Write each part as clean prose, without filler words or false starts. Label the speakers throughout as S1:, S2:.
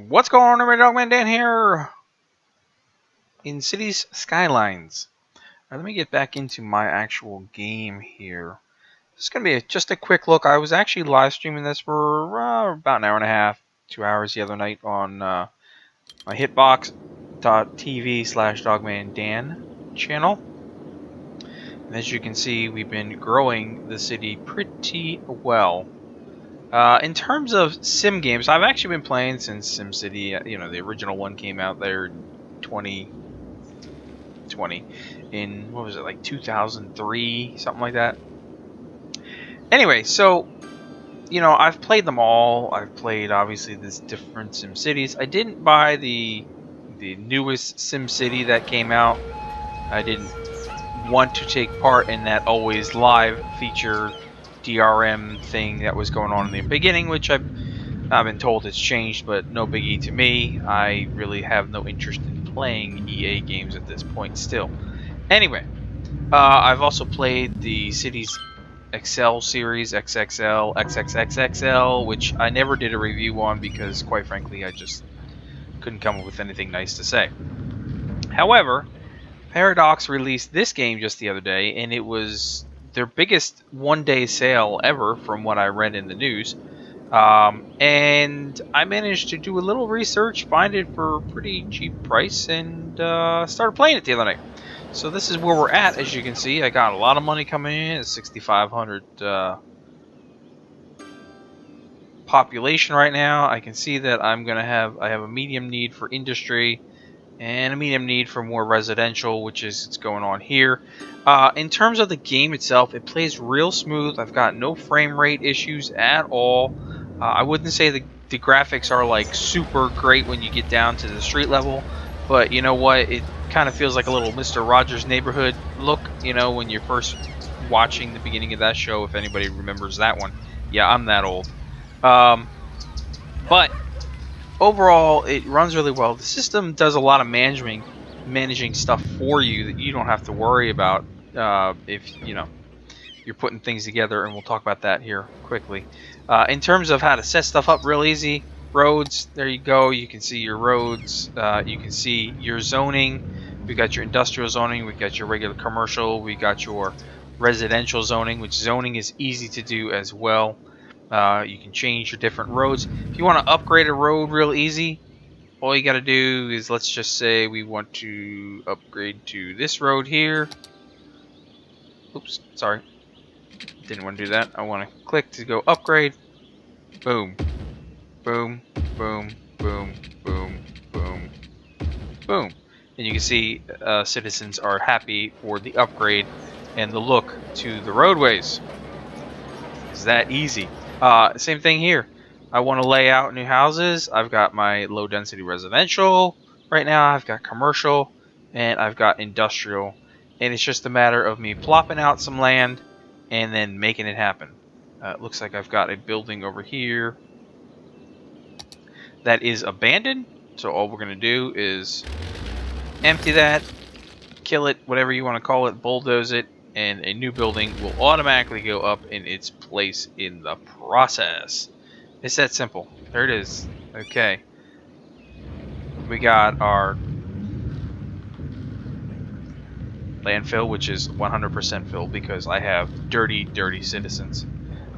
S1: What's going on, everybody? Dogman Dan here in Cities Skylines. Now, let me get back into my actual game here. This is going to be just a quick look. I was actually live streaming this for about an hour and a half, 2 hours the other night on my hitbox.tv/DogmanDan channel. And as you can see, we've been growing the city pretty well. In terms of sim games, I've actually been playing since SimCity. The original one came out there in 2020. In, what was it, like 2003, something like that. Anyway, so, I've played them all. I've played, obviously, this different SimCities. I didn't buy the newest SimCity that came out. I didn't want to take part in that always live feature DRM thing that was going on in the beginning, which I've been told it's changed, but no biggie to me. I really have no interest in playing EA games at this point still. Anyway, I've also played the Cities XL series, XXL, XXXXL, which I never did a review on because, quite frankly, I just couldn't come up with anything nice to say. However, Paradox released this game just the other day, and it was their biggest one-day sale ever from what I read in the news. And I managed to do a little research, find it for a pretty cheap price, and started playing it the other night. So this is where we're at. As you can see, I got a lot of money coming in. It's 6,500 population right now. I can see that I have a medium need for industry and a medium need for more residential, which is what's going on here. In terms of the game itself, it plays real smooth. I've got no frame rate issues at all. I wouldn't say the graphics are like super great when you get down to the street level, but you know what? It kind of feels like a little Mr. Rogers' Neighborhood look, when you're first watching the beginning of that show, if anybody remembers that one. Yeah, I'm that old. But overall, it runs really well. The system does a lot of managing stuff for you that you don't have to worry about if you're putting things together, and we'll talk about that here quickly. In terms of how to set stuff up, real easy. Roads, there you go. You can see your roads. You can see your zoning. We got your industrial zoning. We got your regular commercial. We got your residential zoning, which zoning is easy to do as well. You can change your different roads. If you want to upgrade a road real easy, all you got to do is, let's just say we want to upgrade to this road here. Oops, sorry. Didn't want to do that. I want to click to go upgrade. Boom. Boom. Boom. Boom. Boom. Boom. Boom. And you can see citizens are happy for the upgrade and the look to the roadways. It's that easy. Same thing here. I want to lay out new houses. I've got my low density residential right now. I've got commercial, and I've got industrial. And it's just a matter of me plopping out some land and then making it happen. It looks like I've got a building over here that is abandoned. So all we're going to do is empty that, kill it, whatever you want to call it, bulldoze it, and a new building will automatically go up in its place in the process. It's that simple. There it is. Okay. We got our landfill, which is 100% filled because I have dirty, dirty citizens.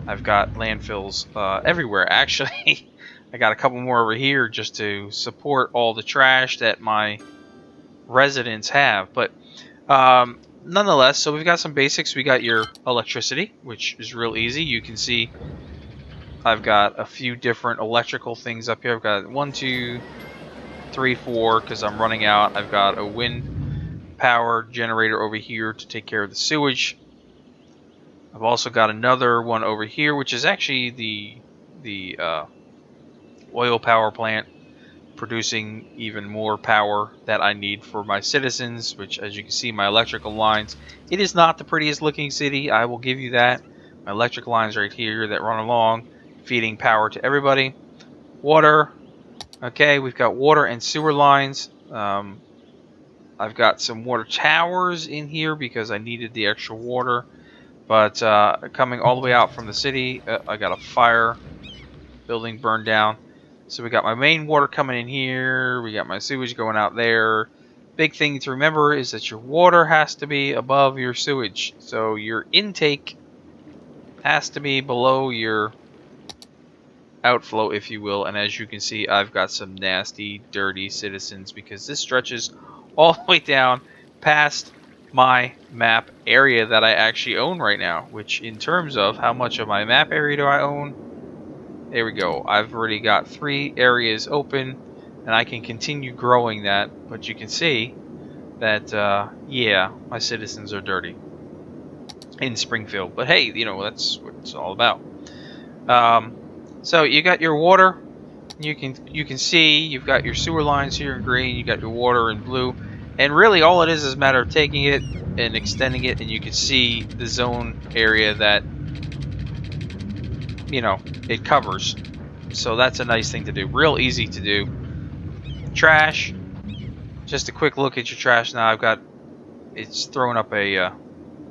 S1: I've got landfills everywhere. Actually, I got a couple more over here just to support all the trash that my residents have. But nonetheless, so we've got some basics. We got your electricity, which is real easy. You can see I've got a few different electrical things up here. I've got 1, 2, 3, 4 because I'm running out. I've got a wind power generator over here to take care of the sewage. I've also got another one over here, which is actually the oil power plant, producing even more power that I need for my citizens, which, as you can see, my electrical lines. It is not the prettiest looking city, I will give you that. My electric lines right here that run along, feeding power to everybody. Water. Okay, we've got water and sewer lines. I've got some water towers in here because I needed the extra water. But coming all the way out from the city, I got a fire building burned down. So we got my main water coming in here. We got my sewage going out there. Big thing to remember is that your water has to be above your sewage. So your intake has to be below your outflow, if you will. And as you can see, I've got some nasty, dirty citizens because this stretches all the way down past my map area that I actually own right now. Which, in terms of how much of my map area do I own, there we go. I've already got 3 areas open, and I can continue growing that. But you can see that, yeah, my citizens are dirty in Springfield. But hey, you know, that's what it's all about. So you got your water. You can see you've got your sewer lines here in green. You got your water in blue, and really all it is a matter of taking it and extending it, and you can see the zone area that it covers. So that's a nice thing to do. Real easy to do. Trash. Just a quick look at your trash now. It's throwing up a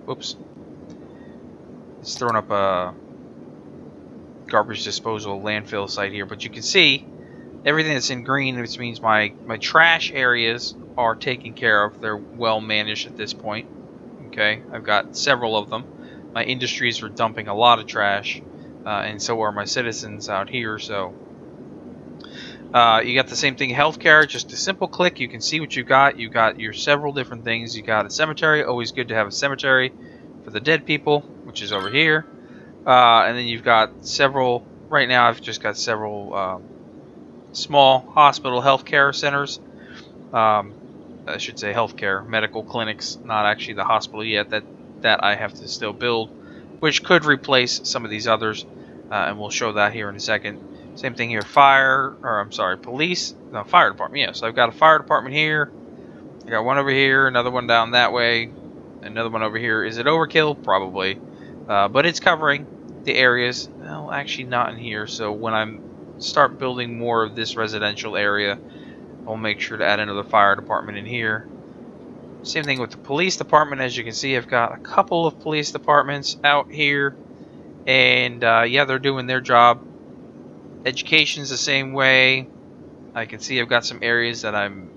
S1: whoops. It's throwing up a garbage disposal landfill site here, but you can see everything that's in green, which means my trash areas are taken care of. They're well managed at this point. Okay, I've got several of them. My industries are dumping a lot of trash, and so are my citizens out here. So you got the same thing, healthcare. Just a simple click, you can see what you got. You got your several different things. You got a cemetery. Always good to have a cemetery for the dead people, which is over here. And then you've got several. Right now, I've just got several small hospital healthcare centers. I should say healthcare medical clinics, not actually the hospital yet. That I have to still build, which could replace some of these others, and we'll show that here in a second. Same thing here, police, no, fire department. Yeah, so I've got a fire department here. I got one over here, another one down that way, another one over here. Is it overkill? Probably. But it's covering the areas. Well, actually not in here. So when I start building more of this residential area, I'll make sure to add another fire department in here. Same thing with the police department. As you can see, I've got a couple of police departments out here. And yeah, they're doing their job. Education's the same way. I can see I've got some areas that I'm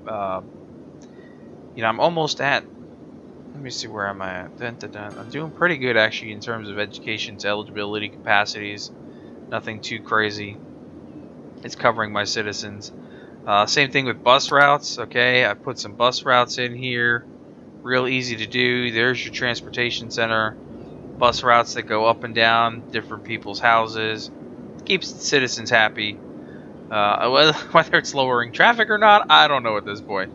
S1: almost at. Let me see, where am I at? I'm doing pretty good actually in terms of education's eligibility capacities. Nothing too crazy. It's covering my citizens. Same thing with bus routes. Okay, I put some bus routes in here. Real easy to do. There's your transportation center. Bus routes that go up and down different people's houses. Keeps the citizens happy. Whether it's lowering traffic or not, I don't know at this point.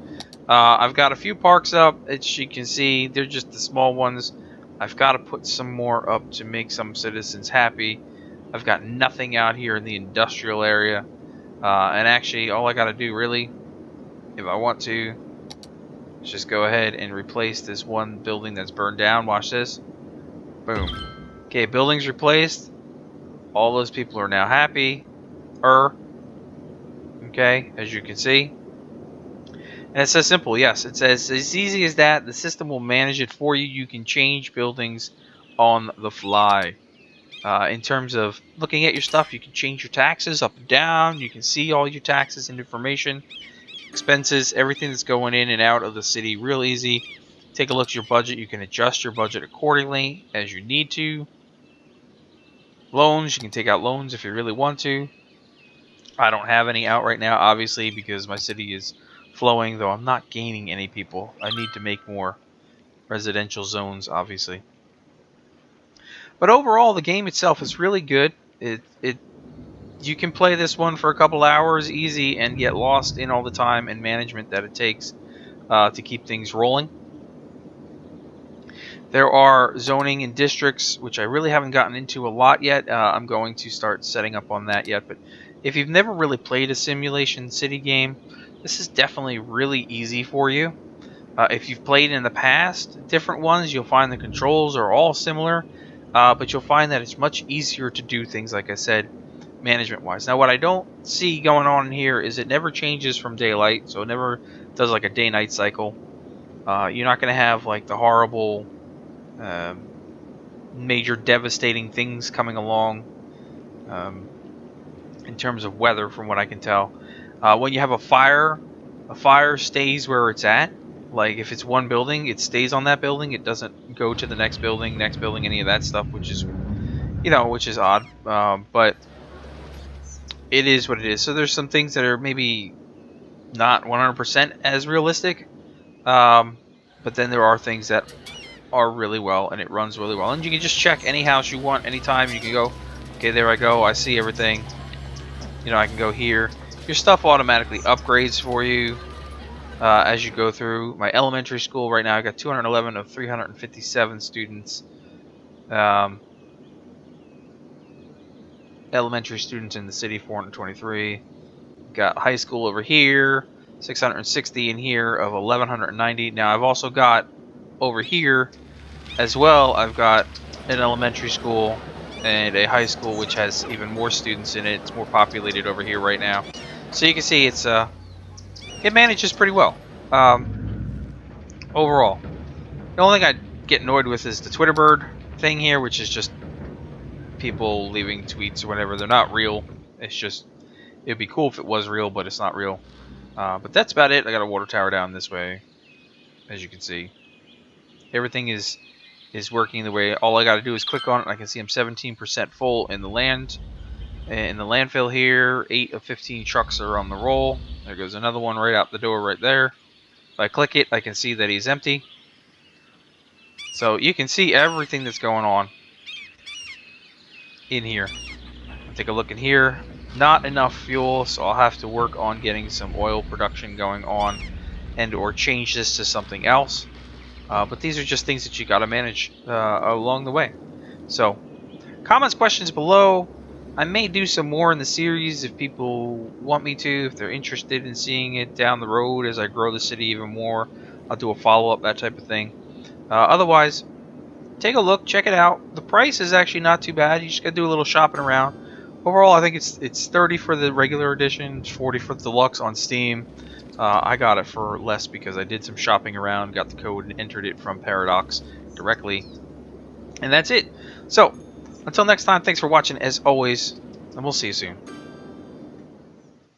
S1: I've got a few parks up. As you can see, they're just the small ones. I've got to put some more up to make some citizens happy. I've got nothing out here in the industrial area. And actually, all I got to do, really, if I want to, is just go ahead and replace this one building that's burned down. Watch this. Boom. Okay, building's replaced. All those people are now happy. Okay, as you can see. And it's so simple, yes. It says as easy as that. The system will manage it for you. You can change buildings on the fly. In terms of looking at your stuff, you can change your taxes up and down. You can see all your taxes and information, expenses, everything that's going in and out of the city. Real easy. Take a look at your budget. You can adjust your budget accordingly as you need to. Loans, you can take out loans if you really want to. I don't have any out right now, obviously, because my city is flowing, though I'm not gaining any people. I need to make more residential zones, obviously. But overall, the game itself is really good. You can play this one for a couple hours easy and get lost in all the time and management that it takes to keep things rolling. There are zoning and districts, which I really haven't gotten into a lot yet. I'm going to start setting up on that yet. But if you've never really played a simulation city game, this is definitely really easy for you. If you've played in the past, different ones, you'll find the controls are all similar. But you'll find that it's much easier to do things, like I said, management-wise. Now, what I don't see going on here is it never changes from daylight, so it never does like a day-night cycle. You're not going to have like the horrible, major devastating things coming along in terms of weather, from what I can tell. When you have a fire stays where it's at. Like if it's one building, it stays on that building. It doesn't go to the next building, any of that stuff, which is, which is odd. But it is what it is. So there's some things that are maybe not 100% as realistic. But then there are things that are really well, and it runs really well. And you can just check any house you want anytime. You can go, okay, there I go. I see everything. I can go here. Your stuff automatically upgrades for you as you go through. My elementary school right now, I got 211 of 357 students. Elementary students in the city, 423. Got high school over here, 660 in here of 1190. Now I've also got over here as well, I've got an elementary school and a high school which has even more students in it. It's more populated over here right now. So you can see it's it manages pretty well. Overall. The only thing I get annoyed with is the Twitter bird thing here, which is just people leaving tweets or whatever. They're not real. It's just, it'd be cool if it was real, but it's not real. But that's about it. I got a water tower down this way, as you can see. Everything is working the way. All I got to do is click on it, and I can see I'm 17% full in the landfill here. 8 of 15 trucks are on the roll. There goes another one right out the door right there. If I click it, I can see that he's empty. So you can see everything that's going on in here. I'll take a look in here. Not enough fuel, so I'll have to work on getting some oil production going on, and or change this to something else. But these are just things that you got to manage along the way. So, comments, questions below. I may do some more in the series if people want me to, if they're interested in seeing it down the road as I grow the city even more. I'll do a follow-up, that type of thing. Otherwise, take a look, check it out. The price is actually not too bad. You just got to do a little shopping around. Overall, I think it's 30 for the regular edition, 40 for the deluxe on Steam. I got it for less because I did some shopping around, got the code, and entered it from Paradox directly. And that's it. So, until next time, thanks for watching as always, and we'll see you soon.